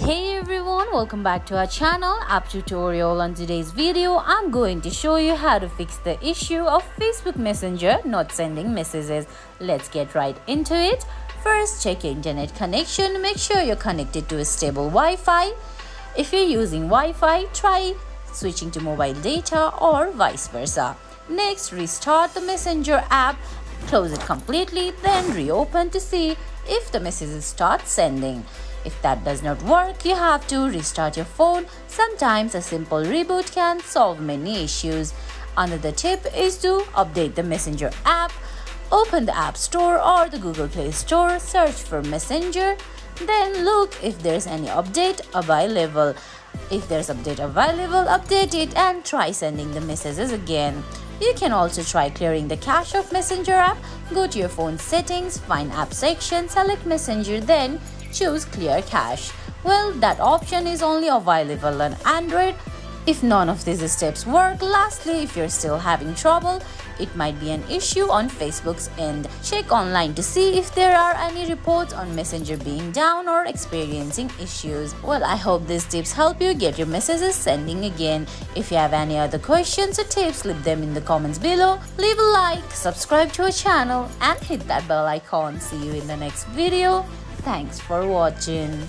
Hey everyone, welcome back to our channel app tutorial. On today's video I'm going to show you how to fix the issue of Facebook Messenger not sending messages. Let's get right into it. First, check your internet connection. Make sure you're connected to a stable Wi-Fi. If you're using Wi-Fi, try switching to mobile data or vice versa. Next, restart the Messenger app, close it completely, then reopen to see if the messages start sending. If that does not work, you have to restart your phone. Sometimes a simple reboot can solve many issues. Another tip is to update the Messenger app. Open the App Store or the Google Play Store, search for Messenger, then look if there's any update available. If there's update available, update it and try sending the messages again. You can also try clearing the cache of Messenger app. Go to your phone settings, find app section, select Messenger, then choose clear cache. Well, that option is only available on Android. If none of these steps work, lastly, if you're still having trouble, it might be an issue on Facebook's end. Check online to see if there are any reports on Messenger being down or experiencing issues. Well, I hope these tips help you get your messages sending again. If you have any other questions or tips, leave them in the comments below. Leave a like, subscribe to our channel and hit that bell icon. See you in the next video. Thanks for watching.